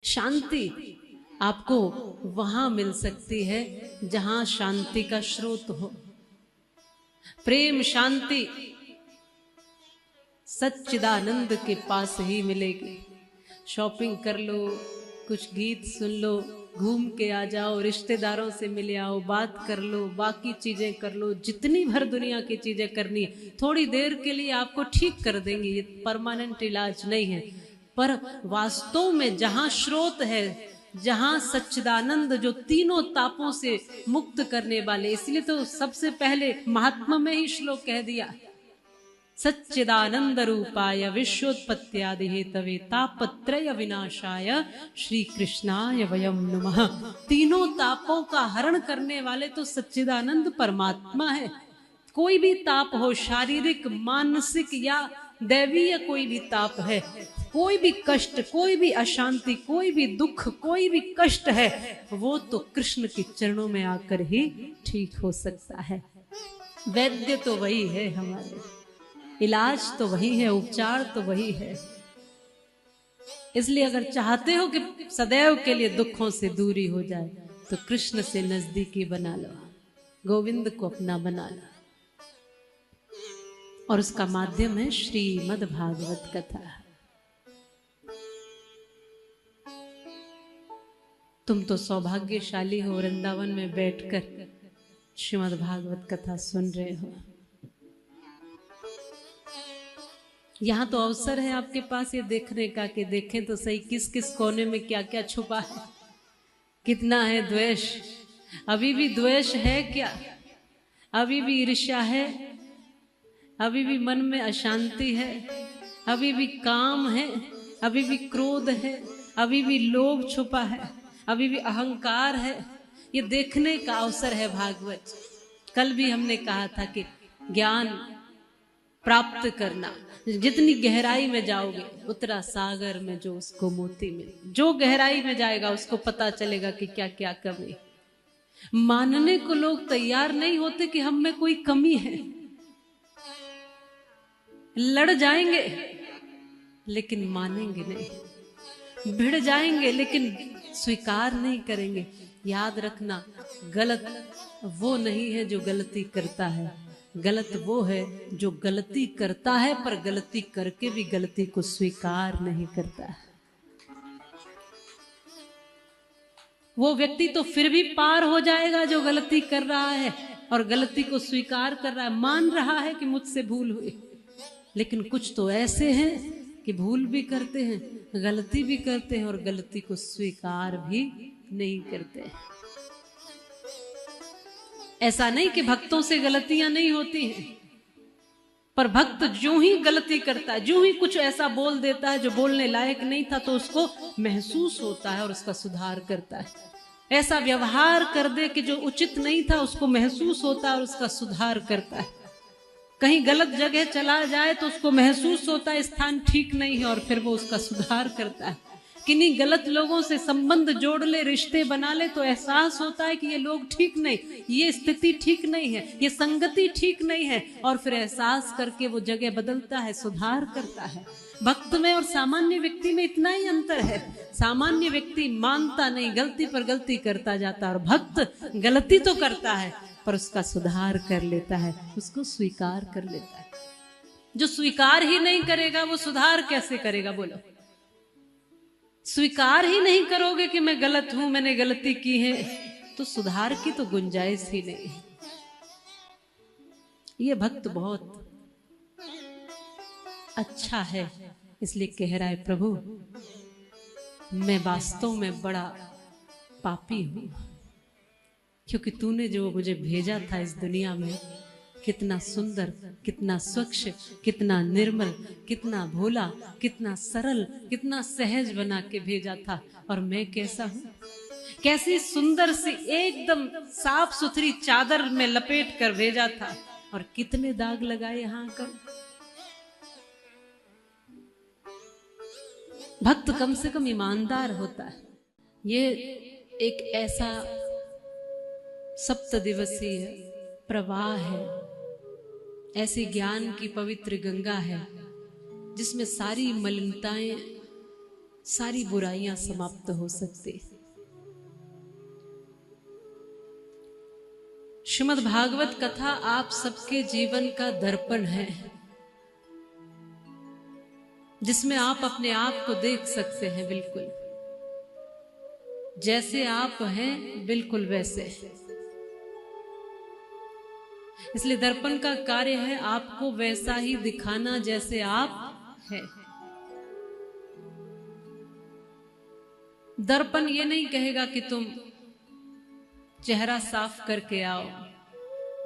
शांति आपको वहां मिल सकती है जहां शांति का स्रोत हो। प्रेम शांति सच्चिदानंद के पास ही मिलेगी। शॉपिंग कर लो, कुछ गीत सुन लो, घूम के आ जाओ, रिश्तेदारों से मिल आओ, बात कर लो, बाकी चीजें कर लो, जितनी भर दुनिया की चीजें करनी थोड़ी देर के लिए आपको ठीक कर देंगी। ये परमानेंट इलाज नहीं है, पर वास्तव में जहां स्रोत है, जहां सच्चिदानंद जो तीनों तापों से मुक्त करने वाले, इसलिए तो सबसे पहले महात्मा में ही श्लोक कह दिया, सच्चिदानंद रूपाय विश्वोत्पत्त्यादि हेतवे तापत्रय विनाशाय श्री कृष्णाय वयम नमः। तीनों तापों का हरण करने वाले तो सच्चिदानंद परमात्मा है। कोई भी ताप हो, शारीरिक, मानसिक या दैवीय कोई भी ताप है, कोई भी कष्ट, कोई भी अशांति, कोई भी दुख, कोई भी कष्ट है, वो तो कृष्ण के चरणों में आकर ही ठीक हो सकता है। वैद्य तो वही है, हमारे इलाज तो वही है, उपचार तो वही है। इसलिए अगर चाहते हो कि सदैव के लिए दुखों से दूरी हो जाए तो कृष्ण से नजदीकी बना लो, गोविंद को अपना बना लो, और उसका माध्यम है श्रीमद् भागवत कथा। तुम तो सौभाग्यशाली हो, वृंदावन में बैठकर श्रीमद् भागवत कथा सुन रहे हो। यहाँ तो अवसर है आपके पास ये देखने का कि देखें तो सही किस किस कोने में क्या क्या छुपा है, कितना है द्वेष, अभी भी द्वेष है क्या, अभी भी ईर्ष्या है, अभी भी मन में अशांति है, अभी भी काम है, अभी भी क्रोध है, अभी भी लोभ छुपा है, अभी भी अहंकार है। ये देखने का अवसर है भागवत। कल भी हमने कहा था कि ज्ञान प्राप्त करना, जितनी गहराई में जाओगे उतना सागर में जो उसको मोती मिले, जो गहराई में जाएगा उसको पता चलेगा कि क्या क्या कमी। मानने को लोग तैयार नहीं होते कि हम में कोई कमी है, लड़ जाएंगे लेकिन मानेंगे नहीं, भिड़ जाएंगे लेकिन स्वीकार नहीं करेंगे। याद रखना, गलत वो नहीं है जो गलती करता है, गलत वो है जो गलती करता है पर गलती करके भी गलती को स्वीकार नहीं करता है। वो व्यक्ति तो फिर भी पार हो जाएगा जो गलती कर रहा है और गलती को स्वीकार कर रहा है, मान रहा है कि मुझसे भूल हुई। लेकिन कुछ तो ऐसे हैं कि भूल भी करते हैं, गलती भी करते हैं और गलती को स्वीकार भी नहीं करते हैं। ऐसा नहीं कि भक्तों से गलतियां नहीं होती हैं, पर भक्त जो ही गलती करता है, जो ही कुछ ऐसा बोल देता है जो बोलने लायक नहीं था, तो उसको महसूस होता है और उसका सुधार करता है। ऐसा व्यवहार कर दे कि जो उचित नहीं था उसको महसूस होता है और उसका सुधार करता है। कहीं गलत जगह चला जाए तो उसको महसूस होता है स्थान ठीक नहीं है और फिर वो उसका सुधार करता है। किन्हीं गलत लोगों से संबंध जोड़ ले, रिश्ते बना ले, तो एहसास होता है कि ये लोग ठीक नहीं, ये स्थिति ठीक नहीं है, ये संगति ठीक नहीं है, और फिर एहसास करके वो जगह बदलता है, सुधार करता है। भक्त में और सामान्य व्यक्ति में इतना ही अंतर है। सामान्य व्यक्ति मानता नहीं, गलती पर गलती करता जाता है, और भक्त गलती तो करता है पर उसका सुधार कर लेता है, उसको स्वीकार कर लेता है। जो स्वीकार ही नहीं करेगा वो सुधार कैसे करेगा, बोलो? स्वीकार ही नहीं करोगे कि मैं गलत हूं, मैंने गलती की है, तो सुधार की तो गुंजाइश ही नहीं है। ये भक्त बहुत अच्छा है, इसलिए कह रहा है, प्रभु मैं वास्तव में बड़ा पापी हूं, क्योंकि तूने जो मुझे भेजा था इस दुनिया में, कितना सुंदर, कितना स्वच्छ, कितना निर्मल, कितना भोला, कितना सरल, कितना सहज बना के भेजा था, और मैं कैसा हूं, कैसी सुंदर सी एकदम साफ सुथरी चादर में लपेट कर भेजा था, और कितने दाग लगाए यहां कर। भक्त कम से कम ईमानदार होता है। ये एक ऐसा 7 दिवसीय प्रवाह है, ऐसी ज्ञान की पवित्र गंगा है जिसमें सारी मलिनताएं सारी बुराइयां समाप्त हो सकती। श्रीमद् भागवत कथा आप सबके जीवन का दर्पण है, जिसमें आप अपने आप को देख सकते हैं। बिल्कुल जैसे आप हैं बिल्कुल वैसे। इसलिए दर्पण का कार्य है आपको वैसा ही दिखाना जैसे आप हैं। दर्पण ये नहीं कहेगा कि तुम चेहरा साफ करके आओ,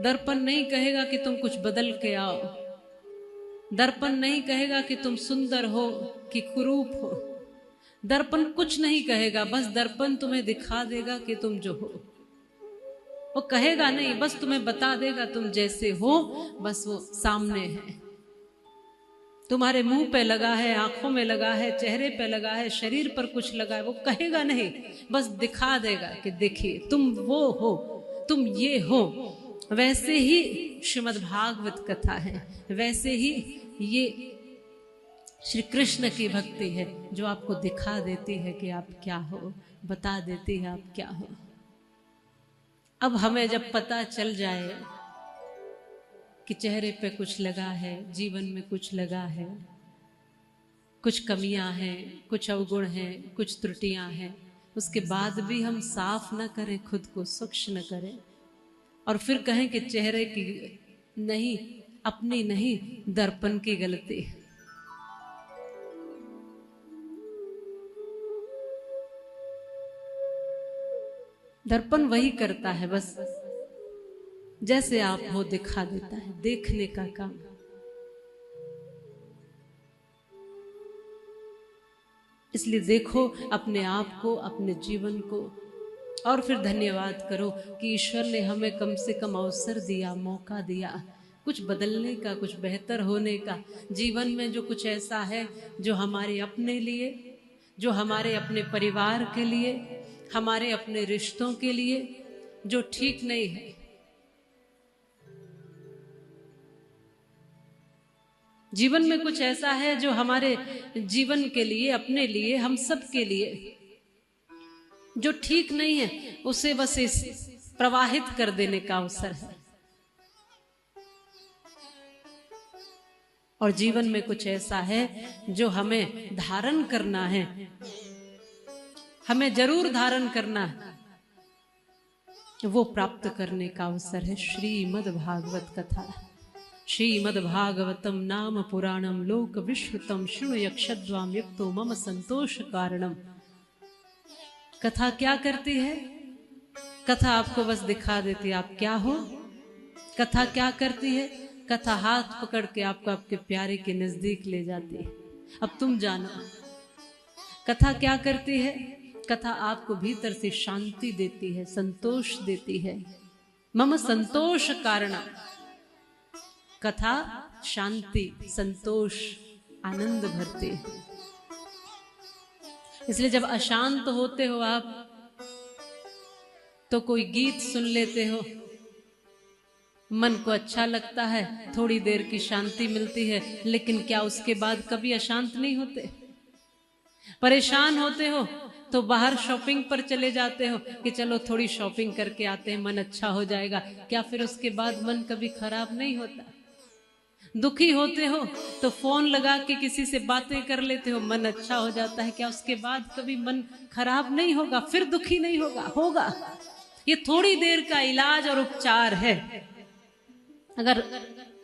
दर्पण नहीं कहेगा कि तुम कुछ बदल के आओ, दर्पण नहीं कहेगा कि तुम सुंदर हो कि कुरूप हो, दर्पण कुछ नहीं कहेगा। बस दर्पण तुम्हें दिखा देगा कि तुम जो हो। वो कहेगा नहीं, बस तुम्हें बता देगा तुम जैसे हो, बस वो सामने है, तुम्हारे मुंह पे लगा है, आंखों में लगा है, चेहरे पे लगा है, शरीर पर कुछ लगा है। वो कहेगा नहीं, बस दिखा देगा कि देखिए तुम वो हो, तुम ये हो। वैसे ही श्रीमद् भागवत कथा है, वैसे ही ये श्री कृष्ण की भक्ति है जो आपको दिखा देती है कि आप क्या हो, बता देती है आप क्या हो। अब हमें जब पता चल जाए कि चेहरे पे कुछ लगा है, जीवन में कुछ लगा है, कुछ कमियां हैं, कुछ अवगुण हैं, कुछ त्रुटियां हैं, उसके बाद भी हम साफ न करें, खुद को स्वच्छ न करें और फिर कहें कि चेहरे की नहीं, अपनी नहीं, दर्पण की गलती। दर्पण वही करता है, बस जैसे आप हो दिखा देता है, देखने का काम। इसलिए देखो अपने आप को, अपने जीवन को, और फिर धन्यवाद करो कि ईश्वर ने हमें कम से कम अवसर दिया, मौका दिया कुछ बदलने का, कुछ बेहतर होने का। जीवन में जो कुछ ऐसा है जो हमारे अपने लिए, जो हमारे अपने परिवार के लिए, हमारे अपने रिश्तों के लिए जो ठीक नहीं है, जीवन में कुछ ऐसा है जो हमारे जीवन के लिए, अपने लिए, हम सब के लिए जो ठीक नहीं है, उसे बस इस प्रवाहित कर देने का अवसर है। और जीवन में कुछ ऐसा है जो हमें धारण करना है, हमें जरूर धारण करना है, वो प्राप्त करने का अवसर है। श्रीमद् भागवत कथा, श्रीमद्भागवतम नाम पुराणम लोक विश्रुतम शृणु यक्षद्वाम युक्तो मम संतोष कारणम। कथा क्या करती है? कथा आपको बस दिखा देती है आप क्या हो। कथा क्या करती है? कथा हाथ पकड़ के आपको आपके प्यारे के नजदीक ले जाती है। अब तुम जानो कथा क्या करती है। कथा आपको भीतर से शांति देती है, संतोष देती है। मम संतोष कारणम। कथा शांति, संतोष, आनंद भरती है। इसलिए जब अशांत होते हो आप तो कोई गीत सुन लेते हो, मन को अच्छा लगता है, थोड़ी देर की शांति मिलती है, लेकिन क्या उसके बाद कभी अशांत नहीं होते? परेशान होते हो तो बाहर शॉपिंग पर चले जाते हो कि चलो थोड़ी शॉपिंग करके आते हैं, मन अच्छा हो जाएगा। क्या फिर उसके बाद मन कभी खराब नहीं होता? दुखी होते हो तो फोन लगा के किसी से बातें कर लेते हो, मन अच्छा हो जाता है। क्या उसके बाद कभी मन खराब नहीं होगा? फिर दुखी नहीं होगा? होगा। ये थोड़ी देर का इलाज और उपचार है। अगर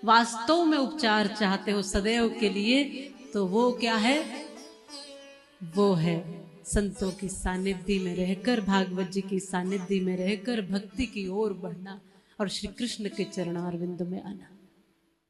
वास्तव में उपचार चाहते हो सदैव के लिए, तो वो क्या है? वो है संतों की सानिध्य में रहकर, भागवत जी की सानिध्य में रहकर भक्ति की ओर बढ़ना और श्री कृष्ण के चरणारविंद में आना।